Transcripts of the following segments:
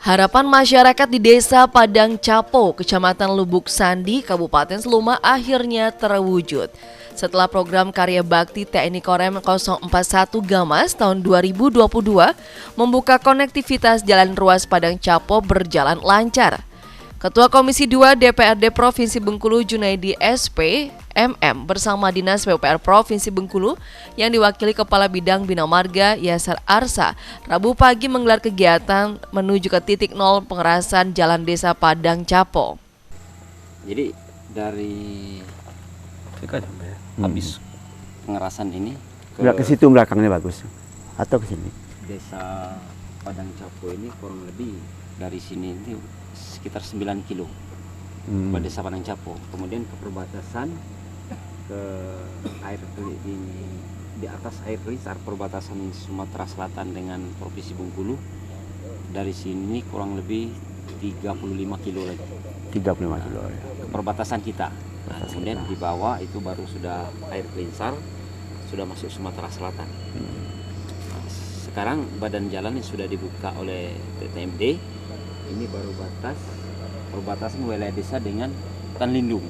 Harapan masyarakat di Desa Padang Capo, Kecamatan Lubuk Sandi, Kabupaten Seluma akhirnya terwujud. Setelah program karya bakti TNI Korem 041 Gamas tahun 2022 membuka konektivitas jalan ruas Padang Capo berjalan lancar. Ketua Komisi 2 DPRD Provinsi Bengkulu Junaidi SP MM bersama Dinas PUPR Provinsi Bengkulu yang diwakili Kepala Bidang Bina Marga Yasar Arsa Rabu pagi menggelar kegiatan menuju ke titik nol pengerasan Jalan Desa Padang Capo. Jadi dari habis pengerasan ini ke situ belakangnya bagus atau ke sini. Desa Padang Capo ini kurang lebih dari sini itu sekitar 9 kilo ke Desa Padang Capo. Kemudian ke perbatasan ke air di atas air Lisar, perbatasan Sumatera Selatan dengan Provinsi Bengkulu. Dari sini kurang lebih 35 kilo lagi. 35 kilo ya. Ke perbatasan kita. Nah, kemudian di bawah itu baru sudah air Lisar, sudah masuk Sumatera Selatan. Nah, sekarang badan jalan yang sudah dibuka oleh TTMD. Ini baru perbatasan wilayah desa dengan hutan lindung.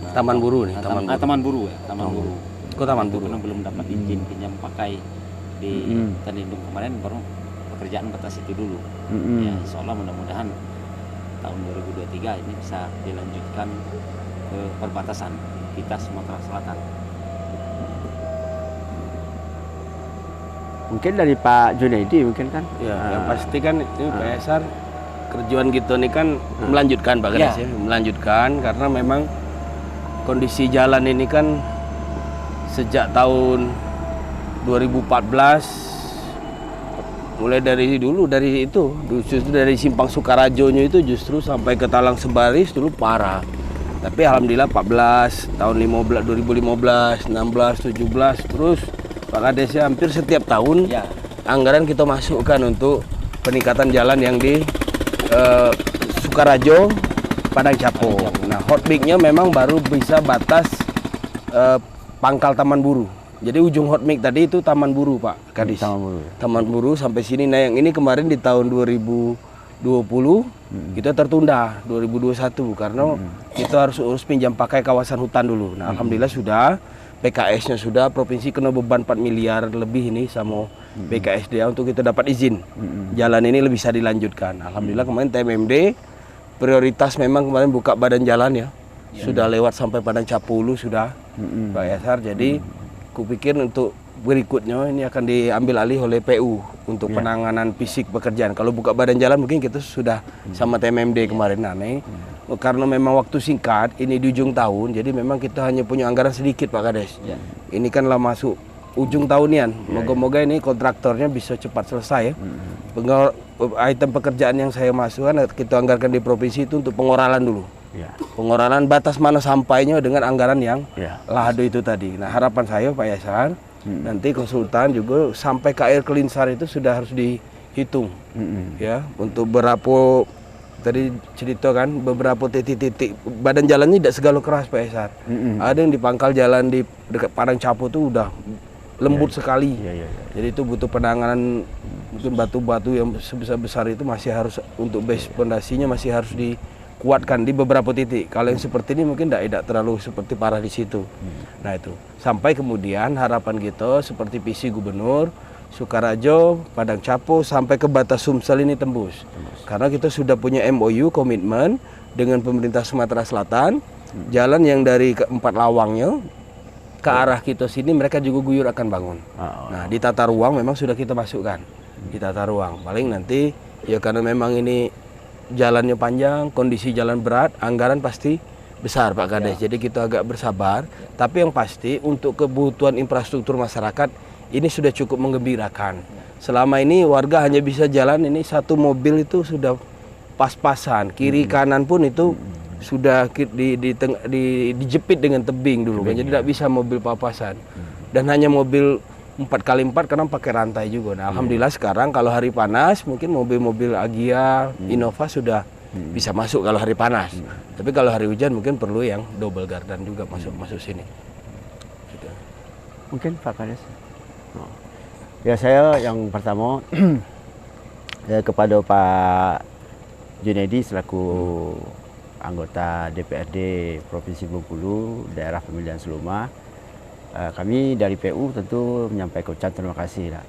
Nah, Taman Buru nih, Taman Buru ya, Taman Buru. Kok Taman Buru? Karena belum dapat izin pinjam pakai di hutan lindung kemarin, baru pekerjaan batas itu dulu. Ya, insya Allah mudah-mudahan tahun 2023 ini bisa dilanjutkan ke perbatasan kita Sumatera Selatan. Mungkin dari Pak Junaidi mungkin kan? Ya, yang pasti kan ini Pak Yasar kerjaan gitu nih kan melanjutkan Pak Kades ya, melanjutkan karena memang kondisi jalan ini kan sejak tahun 2014 mulai dari dulu dari itu justru dari Simpang Sukarajonya itu justru sampai ke Talang Sebaris dulu parah. Tapi alhamdulillah 14 tahun 2015, 16, 17 terus Pak Kades ya hampir setiap tahun anggaran kita masukkan untuk peningkatan jalan yang di Sukarajo, Padang Capo. Nah, hotmix-nya memang baru bisa batas pangkal Taman Buru. Jadi ujung hotmix tadi itu Taman Buru, Pak Kadis. Taman Buru sampai sini. Nah, yang ini kemarin di tahun 2020 kita tertunda 2021 karena kita harus urus pinjam pakai kawasan hutan dulu. Nah, alhamdulillah sudah. PKS-nya sudah, provinsi kena beban 4 miliar lebih ini sama BKSDA untuk kita dapat izin. Jalan ini lebih bisa dilanjutkan. Alhamdulillah kemarin TMMD prioritas memang kemarin buka badan jalan ya. Sudah lewat sampai Padang Capo sudah Pak Yasar. Jadi kupikir untuk berikutnya ini akan diambil alih oleh PU untuk penanganan fisik pekerjaan. Kalau buka badan jalan mungkin kita sudah sama TMMD kemarin. Nah, karena memang waktu singkat, ini di ujung tahun, jadi memang kita hanya punya anggaran sedikit Pak Kades. Ini kan lah masuk ujung tahunian. Moga-moga ini kontraktornya bisa cepat selesai ya. Item pekerjaan yang saya masukkan kita anggarkan di provinsi itu untuk pengoralan dulu. Pengoralan batas mana sampainya dengan anggaran yang lado itu tadi. Nah, harapan saya Pak Yasar, nanti konsultan juga sampai ke air Kelinsar itu sudah harus dihitung. Ya, untuk berapa tadi cerita kan beberapa titik-titik badan jalannya tidak segala keras Pak Yasar. Ada yang di pangkal jalan di dekat Padang Capo itu udah lembut sekali. Jadi itu butuh penanganan, mungkin batu-batu yang sebesar-besar itu masih harus untuk base pondasinya masih harus dikuatkan di beberapa titik. Kalau yang seperti ini mungkin tidak terlalu seperti parah di situ. Nah itu sampai kemudian harapan kita seperti visi Gubernur Sukarajo, Padang Capo sampai ke batas Sumsel ini tembus. Karena kita sudah punya MOU komitmen dengan pemerintah Sumatera Selatan, jalan yang dari keempat lawangnya ke arah kita sini mereka juga guyur akan bangun. Nah, di tata ruang memang sudah kita masukkan. Di tata ruang. Paling nanti ya karena memang ini jalannya panjang, kondisi jalan berat, anggaran pasti besar Pak Kades. Jadi kita agak bersabar, tapi yang pasti untuk kebutuhan infrastruktur masyarakat ini sudah cukup menggembirakan. Selama ini warga hanya bisa jalan ini satu mobil itu sudah pas-pasan, kiri kanan pun itu sudah dijepit dengan tebing dulu kan, jadi tidak bisa mobil papasan. Dan hanya mobil 4x4 karena pakai rantai juga. Nah, alhamdulillah sekarang kalau hari panas mungkin mobil-mobil Agia, Innova sudah bisa masuk kalau hari panas. Tapi kalau hari hujan mungkin perlu yang double gardan juga masuk sini. Gitu. Mungkin Pak Kades. Ya saya yang pertama kepada Pak Junaidi selaku anggota DPRD Provinsi Bengkulu, daerah pemilihan Seluma, kami dari PU tentu menyampaikan ucapan terima kasih lah.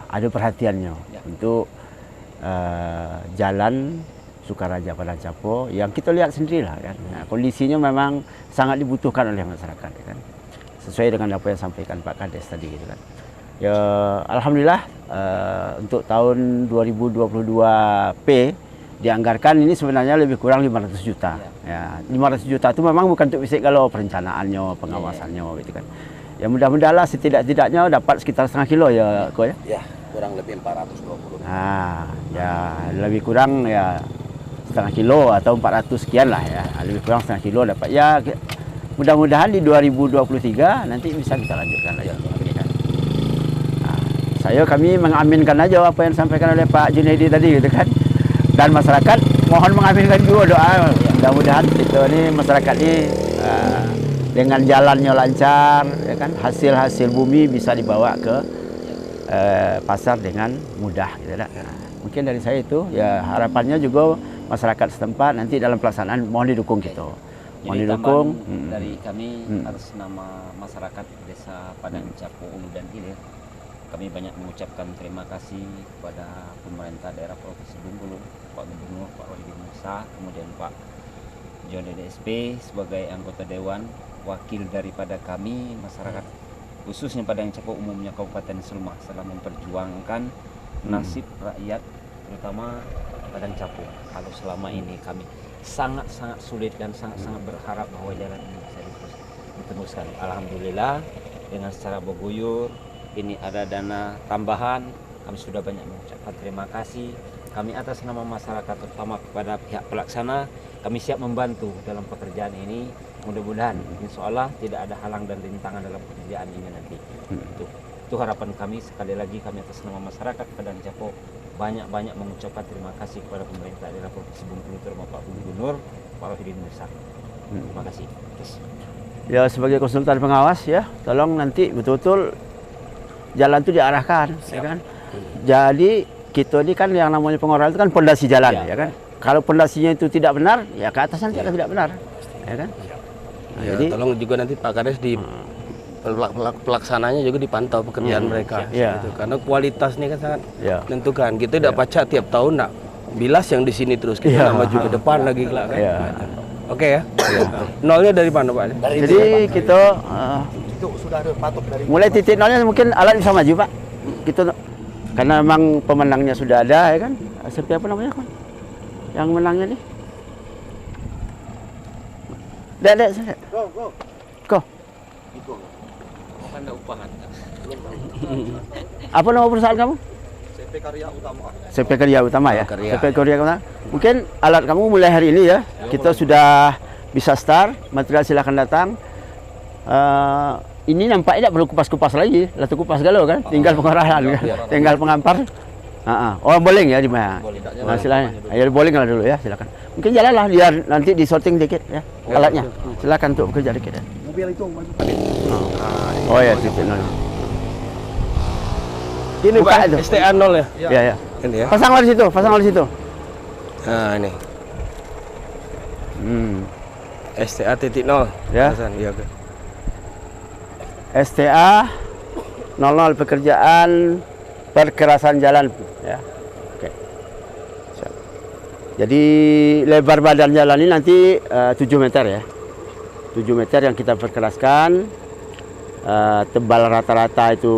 Ada perhatiannya untuk jalan Sukaraja Padang Capo yang kita lihat sendirilah kan. Kondisinya memang sangat dibutuhkan oleh masyarakat kan. Sesuai dengan apa yang sampaikan Pak Kades tadi gitu kan. Ya alhamdulillah untuk tahun 2022P dianggarkan ini sebenarnya lebih kurang 500 juta. Ya, 500 juta itu memang bukan untuk fisik kalau perencanaannya, pengawasannya gitu kan. Ya mudah-mudahan setidak-tidaknya dapat sekitar setengah kilo ya, Ko ya. Ya, kurang lebih 420. Nah, ya lebih kurang ya setengah kilo atau 400 sekian lah ya. Lebih kurang setengah kilo dapat. Ya mudah-mudahan di 2023 nanti bisa kita lanjutkan lagi. Nah, kami mengaminkan aja apa yang disampaikan oleh Pak Junaidi tadi gitu kan. Dan masyarakat mohon mengaminkan juga doa. Mudah-mudahan kita ini masyarakat ini dengan jalannya lancar, ya kan, hasil bumi bisa dibawa ke pasar dengan mudah. Gitu, mungkin dari saya itu ya harapannya juga masyarakat setempat nanti dalam pelaksanaan mohon didukung kita. Mohon didukung. Dari kami atas nama masyarakat Desa Padang Capo Ulu dan Hilir, kami banyak mengucapkan terima kasih kepada pemerintah daerah Provinsi Bengkulu, Pak Gubernur, Pak Rohidi Musa, kemudian Pak John DSP sebagai anggota Dewan, wakil daripada kami, masyarakat khususnya Padang Capo umumnya Kabupaten Seluma setelah memperjuangkan nasib rakyat, terutama Padang Capo. Kalau selama ini kami sangat-sangat sulit dan sangat-sangat berharap bahwa jalan ini bisa diteruskan. Alhamdulillah dengan secara berguyur, ini ada dana tambahan, kami sudah banyak mengucapkan terima kasih. Kami atas nama masyarakat terutama kepada pihak pelaksana, kami siap membantu dalam pekerjaan ini. Mudah-mudahan insya Allah tidak ada halang dan rintangan dalam pekerjaan ini nanti. Itu harapan kami. Sekali lagi kami atas nama masyarakat Padang Capo banyak-banyak mengucapkan terima kasih kepada pemerintah daerah Provinsi Bengkulu terutama Pak Gubernur, Pak Rohidi Musa. Terima kasih. Ya sebagai konsultan pengawas ya, tolong nanti betul-betul jalan itu diarahkan, ya kan. Jadi kita ini kan yang namanya pengoral itu kan pondasi jalan, ya kan. Kalau pondasinya itu tidak benar, ya ke atas nanti akan tidak benar, ya kan. Nah, Ya, jadi tolong juga nanti Pak Kades di pelaksananya juga dipantau pekerjaan mereka, gitu. Karena kualitas ini kan sangat menentukan. Kita tidak pacak tiap tahun nak bilas yang di sini terus kita maju ke depan lagi kelak kan. Oke ya. Nolnya dari mana Pak? Jadi kita sudah ada patok dari mulai titik nolnya mungkin alat bisa maju Pak. Kita karena memang pemenangnya sudah ada, ya kan. Seperti apa namanya kan? Yang menangnya nih? Dek. Kok? Ada upahan. Apa nama perusahaan kamu? CP Karya Utama. CP Karya Utama ya. Karya. CP Karya Utama. Mungkin alat kamu mulai hari ini ya. Kita sudah bisa start. Material silakan datang. Ini nampaknya tidak perlu kupas-kupas lagi. Latu kupas galau kan. Tinggal pengarahan kan. Tinggal pengampar. Oh boleh ya di mana? Nah, silakan. Ayo boleh lah dulu ya, silakan. Mungkin jalanlah biar nanti disorting dikit ya alatnya. Silakan untuk bekerja dikit ya. Mobil itu maju. Oh ya titik nol. Ini Buka Pak, itu. STA 0 ya? Ya. Ini ya. Pasanglah di situ, pasanglah di situ. Nah, ini. STA titik 0. Ya. Iya, oke. STA 00 pekerjaan perkerasan jalan ya. Oke. Siap. Jadi lebar badan jalan ini nanti 7 meter ya. 7 meter yang kita perkeraskan. Tebal rata-rata itu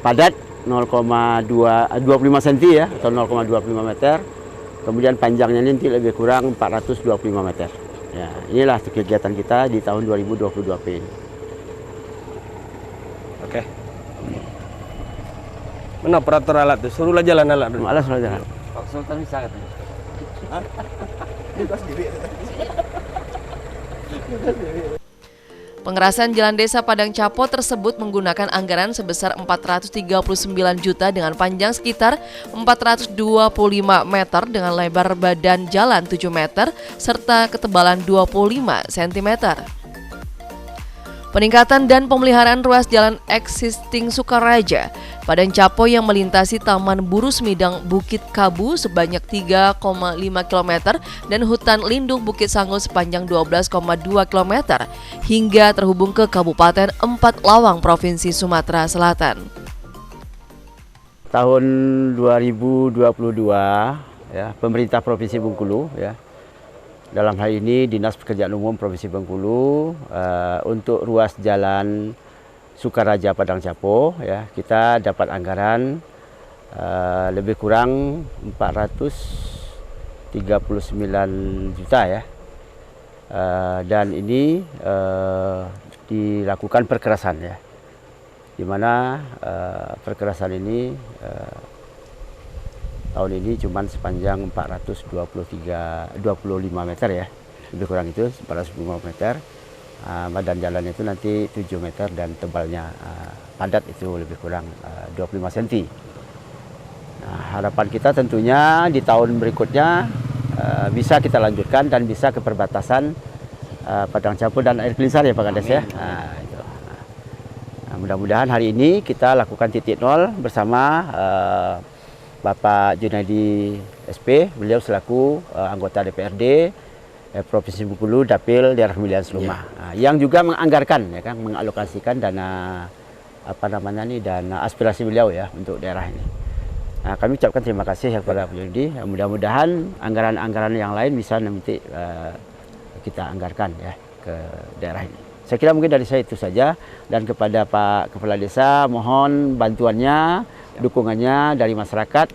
padat 0,25 cm ya atau 0,25 meter. Kemudian panjangnya nanti lebih kurang 425 meter. Ya, inilah kegiatan kita di tahun 2022P ini. Oke. Mana operator alat tuh? Suruhlah jalan alat dulu. Malas sudah jalan. Pak Sultan bisa katanya. Pengerasan jalan desa Padang Capo tersebut menggunakan anggaran sebesar 439 juta dengan panjang sekitar 425 meter dengan lebar badan jalan 7 meter serta ketebalan 25 cm. Peningkatan dan pemeliharaan ruas jalan existing Sukaraja, Padang Capo yang melintasi Taman Buru Semidang Bukit Kabu sebanyak 3,5 km dan hutan lindung Bukit Sanggul sepanjang 12,2 km hingga terhubung ke Kabupaten Empat Lawang, Provinsi Sumatera Selatan. Tahun 2022 ya, pemerintah Provinsi Bengkulu ya, dalam hal ini Dinas Pekerjaan Umum Provinsi Bengkulu untuk ruas jalan Sukaraja Padang Capo ya, kita dapat anggaran lebih kurang 439 juta ya. Dan ini dilakukan perkerasan ya, di mana perkerasan ini tahun ini cuma sepanjang 425 meter ya, lebih kurang itu 425 meter. Badan jalan itu nanti 7 meter dan tebalnya padat itu lebih kurang 25 cm. Nah, harapan kita tentunya di tahun berikutnya bisa kita lanjutkan dan bisa ke perbatasan Padang Capo dan Air Kelinsar ya Pak Kades ya. Nah, mudah-mudahan hari ini kita lakukan titik nol bersama Bapak Junaidi SP, beliau selaku anggota DPRD Provinsi Bengkulu, Dapil Daerah Pemilihan Seluma, yang juga menganggarkan, ya kan, mengalokasikan dana dana aspirasi beliau ya untuk daerah ini. Nah, kami ucapkan terima kasih kepada Pak Junaidi. Mudah-mudahan anggaran-anggaran yang lain bisa nanti kita anggarkan ya ke daerah ini. Saya kira mungkin dari saya itu saja, dan kepada Pak Kepala Desa mohon bantuannya, dukungannya dari masyarakat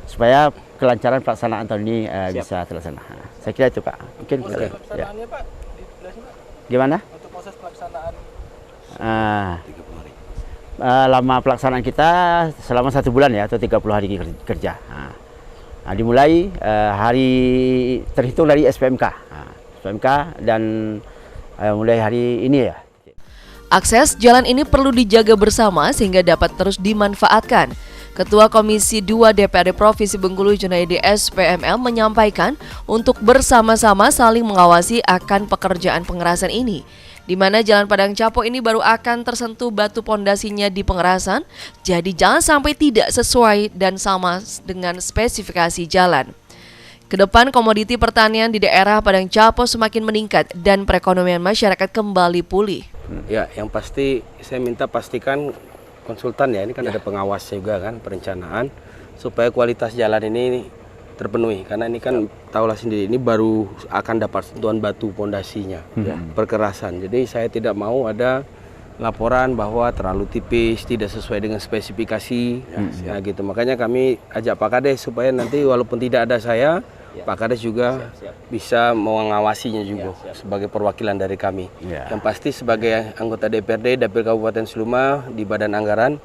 supaya kelancaran pelaksanaan tahun ini bisa terlaksana. Saya kira itu Pak. Mungkin proses pelaksanaannya Pak, gimana? Untuk proses pelaksanaan lama pelaksanaan kita selama 1 bulan ya, atau 30 hari kerja. Nah, dimulai hari terhitung dari SPMK, dan mulai hari ini ya. Akses jalan ini perlu dijaga bersama sehingga dapat terus dimanfaatkan. Ketua Komisi 2 DPRD Provinsi Bengkulu Junaidi SPML menyampaikan untuk bersama-sama saling mengawasi akan pekerjaan pengerasan ini, di mana jalan Padang Capo ini baru akan tersentuh batu pondasinya di pengerasan, jadi jangan sampai tidak sesuai dan sama dengan spesifikasi jalan. Kedepan komoditi pertanian di daerah Padang Capo semakin meningkat dan perekonomian masyarakat kembali pulih. Ya, yang pasti saya minta pastikan konsultan ya, ini kan ada pengawasnya juga kan, perencanaan, supaya kualitas jalan ini terpenuhi, karena ini kan tahulah sendiri, ini baru akan dapat sentuhan batu pondasinya, perkerasan. Jadi saya tidak mau ada laporan bahwa terlalu tipis, tidak sesuai dengan spesifikasi, nah gitu. Makanya kami ajak Pak Kades supaya nanti walaupun tidak ada saya, Pak Kades juga bisa mengawasinya juga sebagai perwakilan dari kami. Yang pasti sebagai anggota DPRD Dapil Kabupaten Seluma di Badan Anggaran,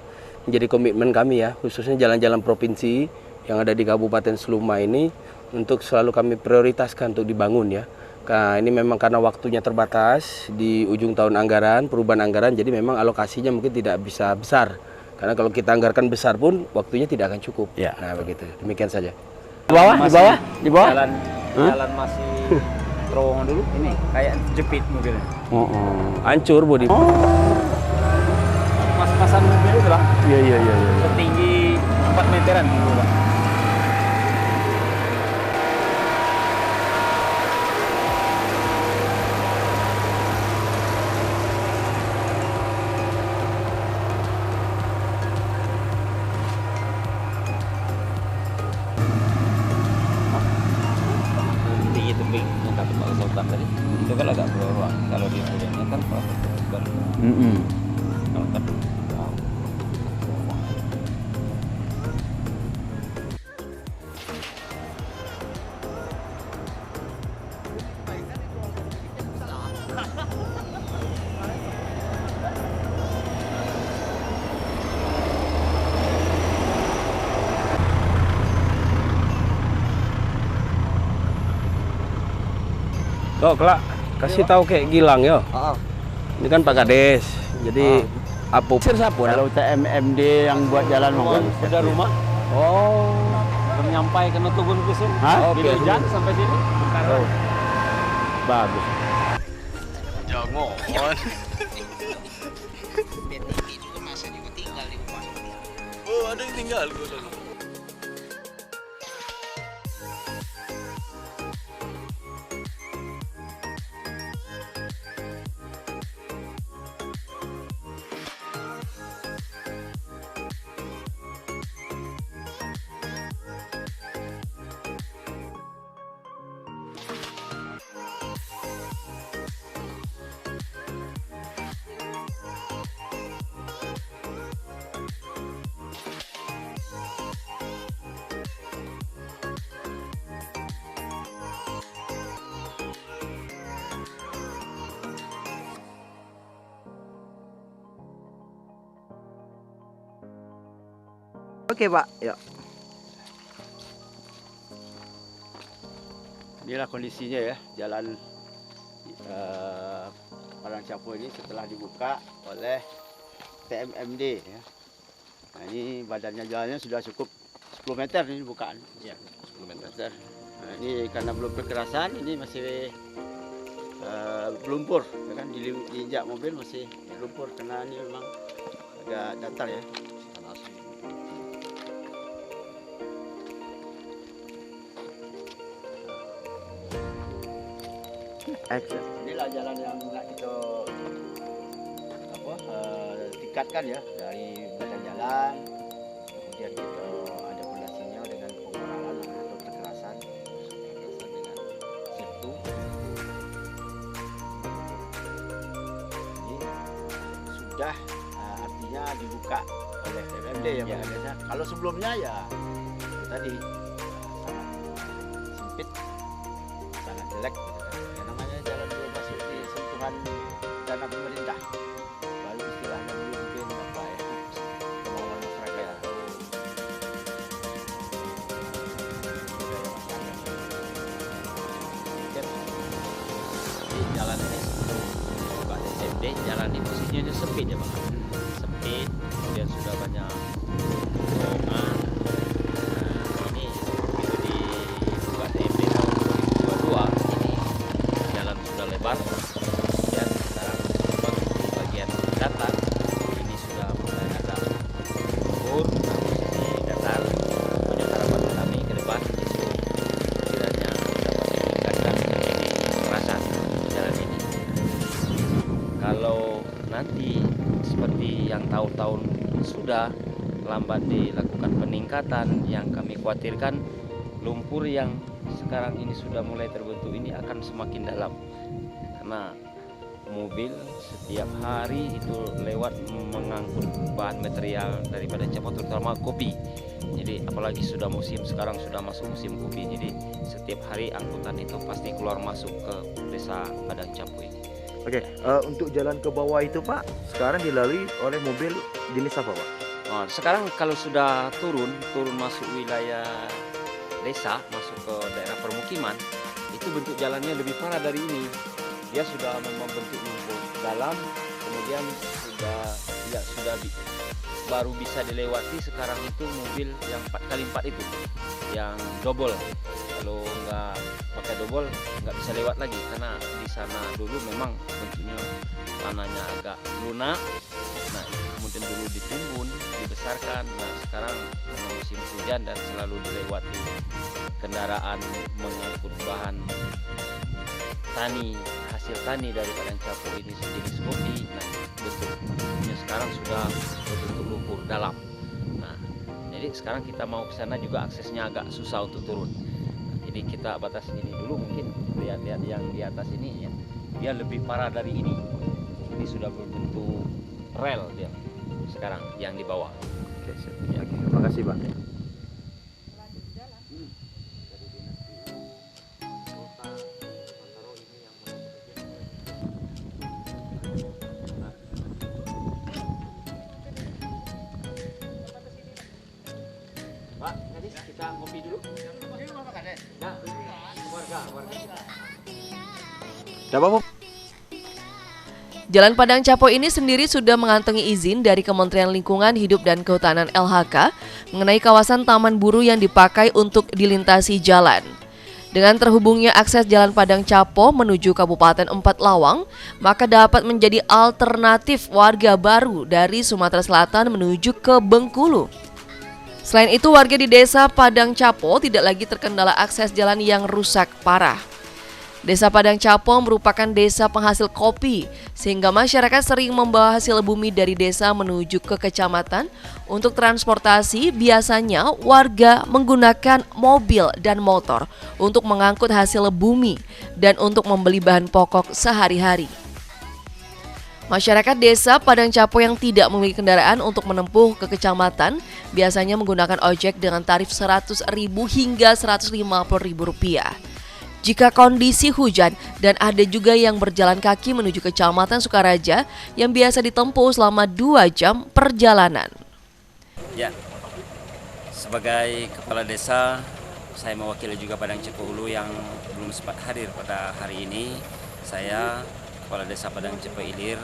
menjadi komitmen kami ya, khususnya jalan-jalan provinsi yang ada di Kabupaten Seluma ini untuk selalu kami prioritaskan untuk dibangun ya. Nah, ini memang karena waktunya terbatas di ujung tahun anggaran, perubahan anggaran, jadi memang alokasinya mungkin tidak bisa besar. Karena kalau kita anggarkan besar pun waktunya tidak akan cukup. Nah begitu, demikian saja. Di bawah. Jalan masih terowongan dulu, ini kayak jepit mobilnya. Hancur bodi. Pas-pasan mobil itu lah. Iya. Setinggi 4 meteran gitu, Pak. Tinggi tebing yang kata Pak Sultan tadi. Itu kan agak berruang. Kalau di mobilnya kan baru. Kalau tadi. Kok kelak kasih tahu kayak Gilang ya. Ini kan Pak Kades. Jadi apa siapa? Kalau TMMD yang buat jalan monggo. Udah rumah? Oh. Menyampaikan untuk kusum. Oke. Sampai sini. Bagus. Jangan. Oh, ada yang tinggal gue tadi. Oke Pak, ya. Inilah kondisinya ya, jalan Padang Capo ini setelah dibuka oleh TMMD ya. Nah, ini badannya jalannya sudah cukup 10 meter ini bukaan. Ya, 10 meter. Nah, ini karena belum perkerasan, ini masih berlumpur, ya kan diinjak mobil masih berlumpur karena ini memang agak datar ya. Action. Inilah jalan yang nak kita tingkatkan ya dari badan jalan, kemudian kita ada fondasinya dengan pengoralan atau perkerasan dengan sirtu. Ini sudah artinya dibuka oleh TMMD ya Pak Kades. Kalau sebelumnya ya itu tadi sangat sempit, sangat jelek. Dana pemerintah, lalu istilahnya dulu mungkin apa ya, kemauan masyarakat atau budaya masyarakat. Di jalan ini Pak SMD, jalan ini posisinya sempit ya Pak, sempit, kemudian sudah banyak bohongan. Nah, ini begitu dibuka SMD tahun 2022, ini jalan sudah lebar. Datar ini sudah mulai ada lumpur, posisi datar. Punya harapan kami ke depan itu kiranya dapat ditingkatkan menjadi kerasan jalan ini. Kalau nanti seperti yang tahun-tahun sudah lambat dilakukan peningkatan, yang kami khawatirkan lumpur yang sekarang ini sudah mulai terbentuk ini akan semakin dalam karena mobil setiap hari itu lewat mengangkut bahan material daripada Capo, terutama kopi. Jadi apalagi sudah musim, sekarang sudah masuk musim kopi, jadi setiap hari angkutan itu pasti keluar masuk ke desa Padang Capo ini. Oke, untuk jalan ke bawah itu Pak, sekarang dilalui oleh mobil jenis apa Pak? Oh, sekarang kalau sudah turun masuk wilayah desa, masuk ke daerah permukiman, itu bentuk jalannya lebih parah dari ini. Dia sudah membentuk lumpur dalam, kemudian baru bisa dilewati sekarang itu mobil yang 4x4 itu, yang double. Kalau nggak pakai double nggak bisa lewat lagi karena di sana dulu memang bentuknya tanahnya agak lunak. Nah, kemudian dulu ditimbun, dibesarkan. Nah, sekarang memang musim hujan dan selalu dilewati kendaraan mengangkut bahan tani, hasil tani dari Padang Capo ini sejenis kopi. Nah, bentuknya sekarang sudah berbentuk lumpur dalam. Nah, jadi sekarang kita mau ke sana juga aksesnya agak susah untuk turun. Nah, jadi kita batas ini dulu, mungkin lihat-lihat yang di atas ini ya, dia lebih parah dari ini. Ini sudah berbentuk rel dia sekarang yang di bawah. Oke, ya. Oke, terima kasih Pak. Pak, Kades, kita ngopi dulu. Ya, warga. Tidak apa-apa. Jalan Padang Capo ini sendiri sudah mengantongi izin dari Kementerian Lingkungan Hidup dan Kehutanan LHK mengenai kawasan taman buru yang dipakai untuk dilintasi jalan. Dengan terhubungnya akses Jalan Padang Capo menuju Kabupaten Empat Lawang, maka dapat menjadi alternatif warga baru dari Sumatera Selatan menuju ke Bengkulu. Selain itu, warga di Desa Padang Capo tidak lagi terkendala akses jalan yang rusak parah. Desa Padang Capo merupakan desa penghasil kopi, sehingga masyarakat sering membawa hasil bumi dari desa menuju ke kecamatan. Untuk transportasi, biasanya warga menggunakan mobil dan motor untuk mengangkut hasil bumi dan untuk membeli bahan pokok sehari-hari. Masyarakat desa Padang Capo yang tidak memiliki kendaraan untuk menempuh ke kecamatan biasanya menggunakan ojek dengan tarif Rp100.000 hingga Rp150.000. Jika kondisi hujan dan ada juga yang berjalan kaki menuju Kecamatan Sukaraja yang biasa ditempuh selama 2 jam perjalanan. Ya, sebagai kepala desa, saya mewakili juga Padang Capo Ulu yang belum sempat hadir pada hari ini. Saya, Kepala Desa Padang Capo Ilir.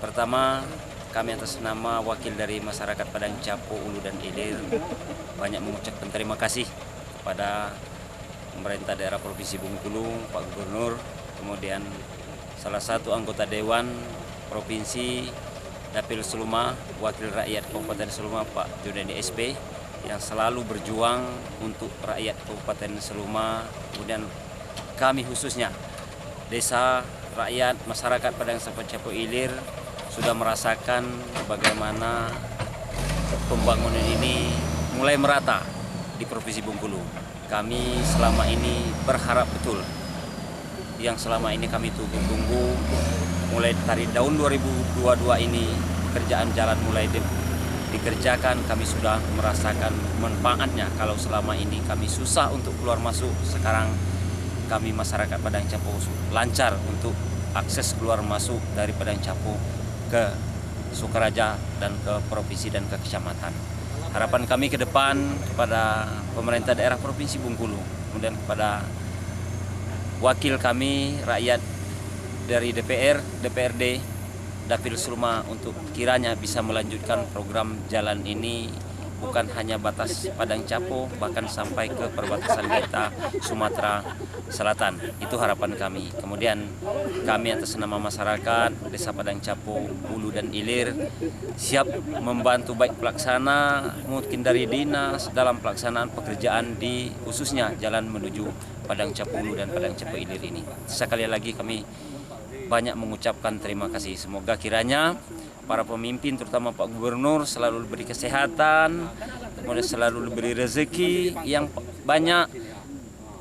Pertama, kami atas nama wakil dari masyarakat Padang Capo Ulu dan Ilir banyak mengucapkan terima kasih kepada pemerintah daerah Provinsi Bengkulu, Pak Gubernur, kemudian salah satu anggota Dewan Provinsi Dapil Seluma, Wakil Rakyat Kabupaten Seluma, Pak Junedi SP, yang selalu berjuang untuk rakyat Kabupaten Seluma. Kemudian kami khususnya desa, rakyat, masyarakat Padang Capo Ilir sudah merasakan bagaimana pembangunan ini mulai merata di Provinsi Bengkulu. Kami selama ini berharap betul yang selama ini kami tunggu-tunggu mulai dari tahun 2022 ini pekerjaan jalan mulai dikerjakan. Kami sudah merasakan manfaatnya. Kalau selama ini kami susah untuk keluar masuk, sekarang kami masyarakat Padang Capo lancar untuk akses keluar masuk dari Padang Capo ke Sukaraja dan ke provinsi dan ke kecamatan. Harapan kami ke depan kepada pemerintah daerah Provinsi Bengkulu, kemudian kepada wakil kami rakyat dari DPR, DPRD, Dapil Seluma untuk kiranya bisa melanjutkan program jalan ini bukan hanya batas Padang Capo, bahkan sampai ke perbatasan kita Sumatera Selatan. Itu harapan kami. Kemudian kami atas nama masyarakat Desa Padang Capo Ulu dan Ilir siap membantu baik pelaksana mungkin dari dinas dalam pelaksanaan pekerjaan di khususnya jalan menuju Padang Capo Ulu dan Padang Capo Ilir ini. Sekali lagi kami banyak mengucapkan terima kasih. Semoga kiranya para pemimpin terutama Pak Gubernur selalu diberi kesehatan, kemudian selalu diberi rezeki yang banyak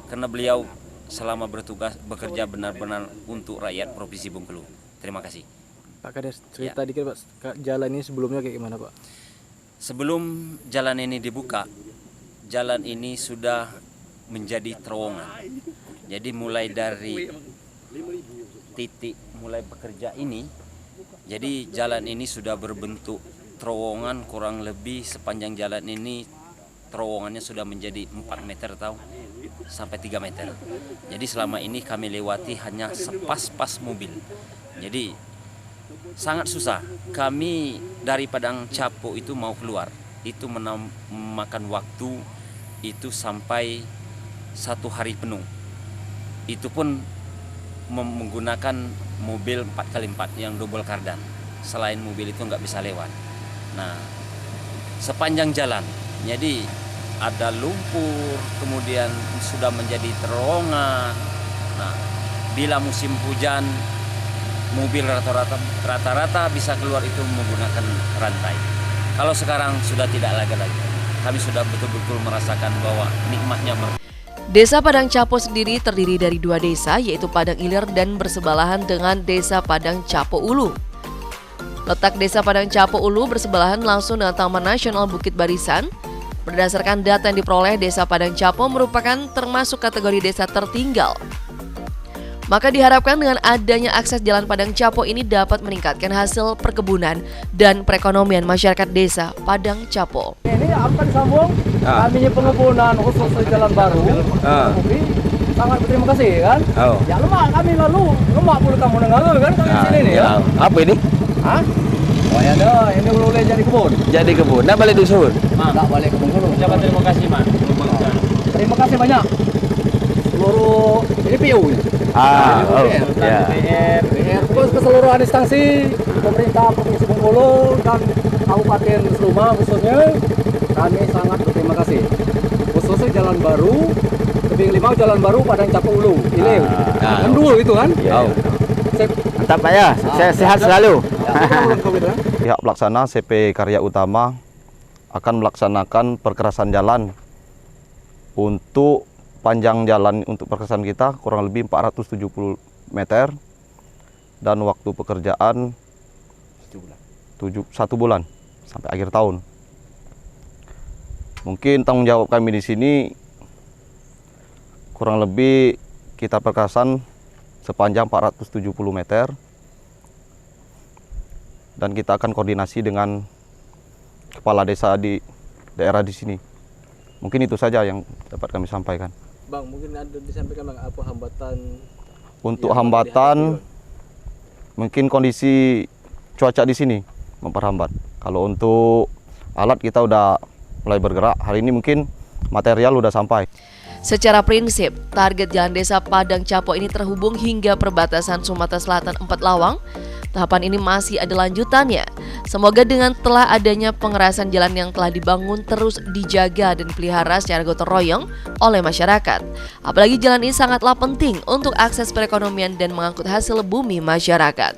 karena beliau selama bertugas bekerja benar-benar untuk rakyat Provinsi Bengkulu. Terima kasih. Pak Kades, cerita dikit Pak, jalan ini sebelumnya kayak gimana Pak? Sebelum jalan ini dibuka, jalan ini sudah menjadi terowongan. Jadi mulai dari titik mulai bekerja ini, jadi jalan ini sudah berbentuk terowongan, kurang lebih sepanjang jalan ini terowongannya sudah menjadi 4 meter atau sampai 3 meter. Jadi selama ini kami lewati hanya sepas-pas mobil. Jadi sangat susah. Kami dari Padang Capo itu mau keluar, itu memakan waktu itu sampai 1 hari penuh. Itu pun menggunakan mobil 4x4 yang double kardan. Selain mobil itu nggak bisa lewat. Nah, sepanjang jalan, jadi ada lumpur, kemudian sudah menjadi terowongan. Nah, bila musim hujan, mobil rata-rata bisa keluar itu menggunakan rantai. Kalau sekarang sudah tidak lagi. Kami sudah betul-betul merasakan bahwa nikmatnya. Desa Padang Capo sendiri terdiri dari 2 desa, yaitu Padang Ilir dan bersebelahan dengan Desa Padang Capo Ulu. Letak Desa Padang Capo Ulu bersebelahan langsung dengan Taman Nasional Bukit Barisan. Berdasarkan data yang diperoleh, Desa Padang Capo merupakan termasuk kategori desa tertinggal. Maka diharapkan dengan adanya akses Jalan Padang Capo ini dapat meningkatkan hasil perkebunan dan perekonomian masyarakat Desa Padang Capo. Ini akan disambung, kami pengebunan khusus Jalan Baru. Sangat berterima kasih kan. Ya lemak kami lalu, lemak pula kamu dengar kan kami di sini nih ya. Apa ini? Hah? Oh ya dah, ini boleh jadi kebun. Jadi kebun. Nah balik dusun. Enggak balik kebun dulu. Terima kasih, Mas. Terima kasih banyak. seluruh ini PU. BR, terus ke seluruh instansi pemerintah Provinsi Bengkulu dan Kabupaten Seluma khususnya, kami sangat berterima kasih. Khususnya Jalan Baru, Tebing Limau, Jalan Baru, Padang Capo Ulu, Ileu. Kan dulu itu kan? Mantap Pak ya, sehat selalu. Pihak pelaksana CP Karya Utama akan melaksanakan perkerasan jalan. Untuk panjang jalan untuk perkerasan kita kurang lebih 470 meter dan waktu pekerjaan 1 bulan sampai akhir tahun. Mungkin tanggung jawab kami di sini kurang lebih kita perkerasan sepanjang 470 meter dan kita akan koordinasi dengan kepala desa di daerah di sini. Mungkin itu saja yang dapat kami sampaikan. Bang, mungkin ada disampaikan Bang apa hambatan? Untuk hambatan mungkin kondisi cuaca di sini memperhambat. Kalau untuk alat kita udah mulai bergerak. Hari ini mungkin material udah sampai. Secara prinsip, target Jalan Desa Padang Capo ini terhubung hingga perbatasan Sumatera Selatan 4 Lawang. Tahapan ini masih ada lanjutannya. Semoga dengan telah adanya pengerasan jalan yang telah dibangun terus dijaga dan dipelihara secara gotong royong oleh masyarakat. Apalagi jalan ini sangatlah penting untuk akses perekonomian dan mengangkut hasil bumi masyarakat.